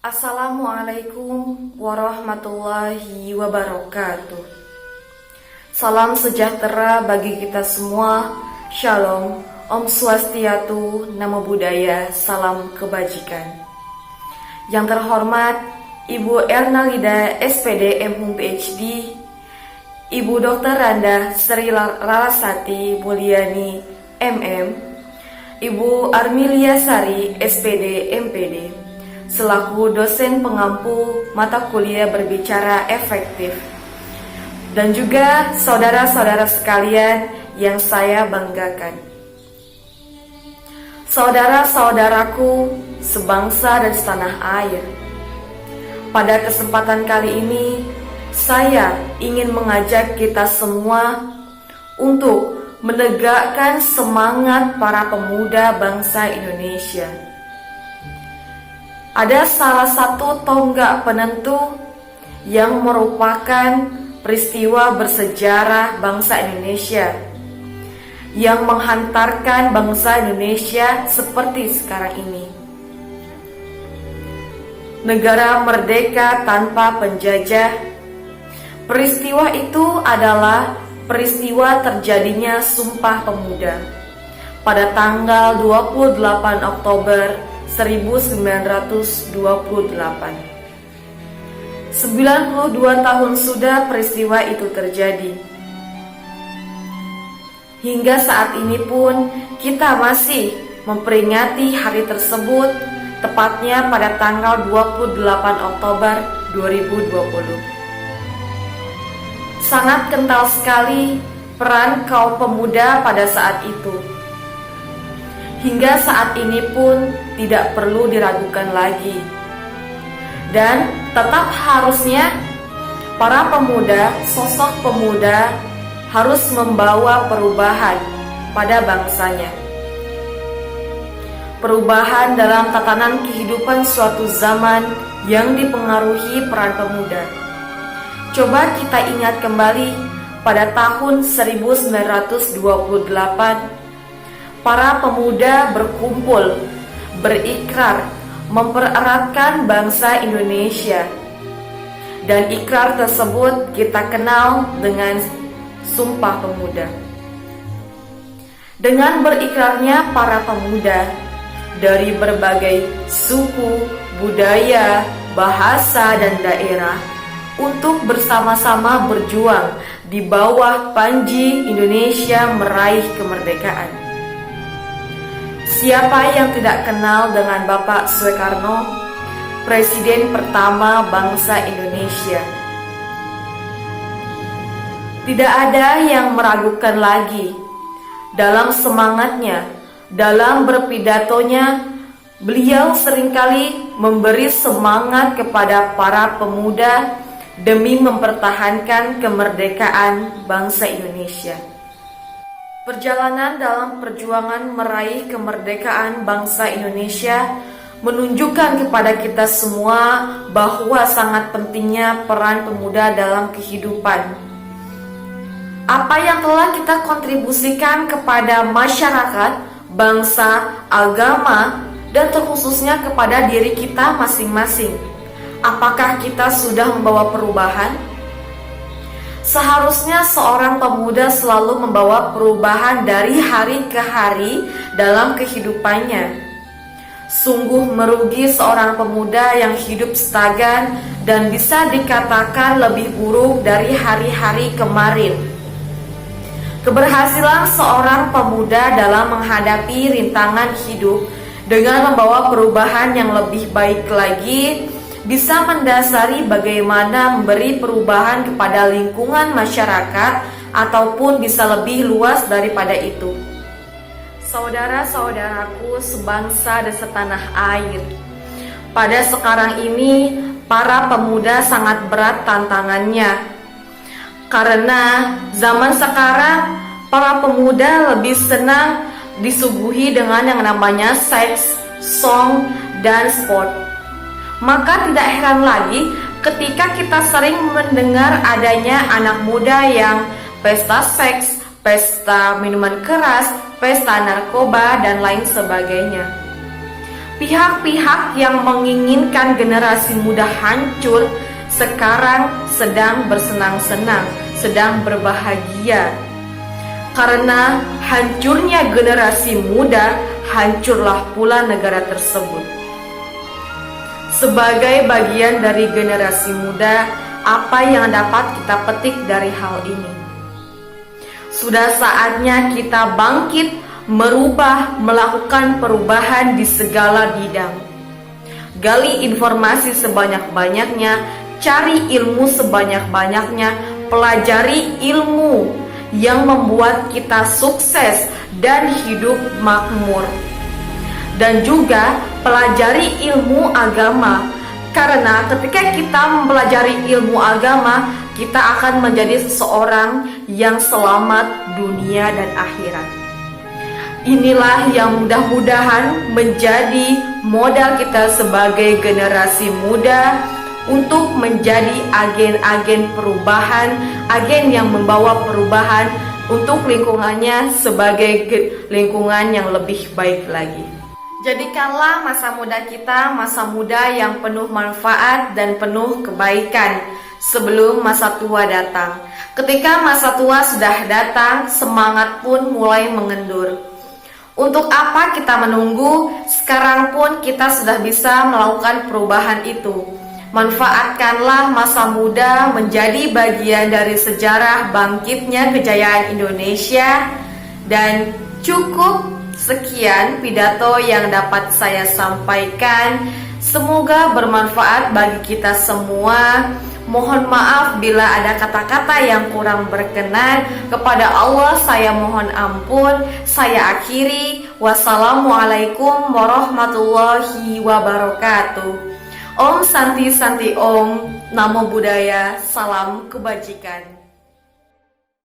Assalamualaikum warahmatullahi wabarakatuh. Salam sejahtera bagi kita semua. Shalom, Om Swastiatu, Namo Buddhaya, salam kebajikan. Yang terhormat Ibu Ernalida SPD MHum PhD, Ibu Dr. Randa Sri Larasati Mulyani MM, Ibu Armilia Sari SPD MPD selaku dosen pengampu mata kuliah berbicara efektif, dan juga saudara-saudara sekalian yang saya banggakan, saudara-saudaraku sebangsa dan setanah air. Pada kesempatan kali ini saya ingin mengajak kita semua untuk menegakkan semangat para pemuda bangsa Indonesia. Ada salah satu tonggak penentu yang merupakan peristiwa bersejarah bangsa Indonesia yang menghantarkan bangsa Indonesia seperti sekarang ini. Negara merdeka tanpa penjajah. Peristiwa itu adalah peristiwa terjadinya Sumpah Pemuda pada tanggal 28 Oktober 1928. 92 tahun sudah peristiwa itu terjadi. Hingga saat ini pun kita masih memperingati hari tersebut, tepatnya pada tanggal 28 Oktober 2020. Sangat kental sekali peran kaum pemuda pada saat itu. Hingga saat ini pun tidak perlu diragukan lagi. Dan tetap harusnya para pemuda, sosok pemuda harus membawa perubahan pada bangsanya. Perubahan dalam tatanan kehidupan suatu zaman yang dipengaruhi peran pemuda. Coba kita ingat kembali pada tahun 1928, para pemuda berkumpul, berikrar, mempereratkan bangsa Indonesia. Dan ikrar tersebut kita kenal dengan Sumpah Pemuda. Dengan berikrarnya para pemuda dari berbagai suku, budaya, bahasa, dan daerah untuk bersama-sama berjuang di bawah panji Indonesia meraih kemerdekaan. Siapa yang tidak kenal dengan Bapak Soekarno, Presiden pertama bangsa Indonesia? Tidak ada yang meragukan lagi dalam semangatnya, dalam berpidatonya. Beliau seringkali memberi semangat kepada para pemuda demi mempertahankan kemerdekaan bangsa Indonesia. Perjalanan dalam perjuangan meraih kemerdekaan bangsa Indonesia menunjukkan kepada kita semua bahwa sangat pentingnya peran pemuda dalam kehidupan. Apa yang telah kita kontribusikan kepada masyarakat, bangsa, agama, dan terkhususnya kepada diri kita masing-masing. Apakah kita sudah membawa perubahan? Seharusnya seorang pemuda selalu membawa perubahan dari hari ke hari dalam kehidupannya. Sungguh merugi seorang pemuda yang hidup stagnan dan bisa dikatakan lebih buruk dari hari-hari kemarin. Keberhasilan seorang pemuda dalam menghadapi rintangan hidup dengan membawa perubahan yang lebih baik lagi bisa mendasari bagaimana memberi perubahan kepada lingkungan masyarakat ataupun bisa lebih luas daripada itu. Saudara-saudaraku sebangsa dan setanah air, pada sekarang ini para pemuda sangat berat tantangannya. Karena zaman sekarang para pemuda lebih senang disuguhi dengan yang namanya seks, song, dan sport. Maka tidak heran lagi ketika kita sering mendengar adanya anak muda yang pesta seks, pesta minuman keras, pesta narkoba, dan lain sebagainya. Pihak-pihak yang menginginkan generasi muda hancur sekarang sedang bersenang-senang, sedang berbahagia. Karena hancurnya generasi muda, hancurlah pula negara tersebut. Sebagai bagian dari generasi muda, apa yang dapat kita petik dari hal ini? Sudah saatnya kita bangkit, merubah, melakukan perubahan di segala bidang. Gali informasi sebanyak-banyaknya, cari ilmu sebanyak-banyaknya, pelajari ilmu yang membuat kita sukses dan hidup makmur. Dan juga pelajari ilmu agama, karena ketika kita mempelajari ilmu agama, kita akan menjadi seseorang yang selamat dunia dan akhirat. Inilah yang mudah-mudahan menjadi modal kita sebagai generasi muda untuk menjadi agen-agen perubahan, agen yang membawa perubahan untuk lingkungannya sebagai lingkungan yang lebih baik lagi. Jadikanlah masa muda kita masa muda yang penuh manfaat dan penuh kebaikan sebelum masa tua datang. Ketika masa tua sudah datang, semangat pun mulai mengendur. Untuk apa kita menunggu? Sekarang pun kita sudah bisa melakukan perubahan itu. Manfaatkanlah masa muda menjadi bagian dari sejarah bangkitnya kejayaan Indonesia. Dan cukup sekian pidato yang dapat saya sampaikan. Semoga bermanfaat bagi kita semua. Mohon maaf bila ada kata-kata yang kurang berkenan. Kepada Allah saya mohon ampun. Saya akhiri. Wassalamualaikum warahmatullahi wabarakatuh. Om Santi Santi Om. Namo Buddhaya. Salam kebajikan.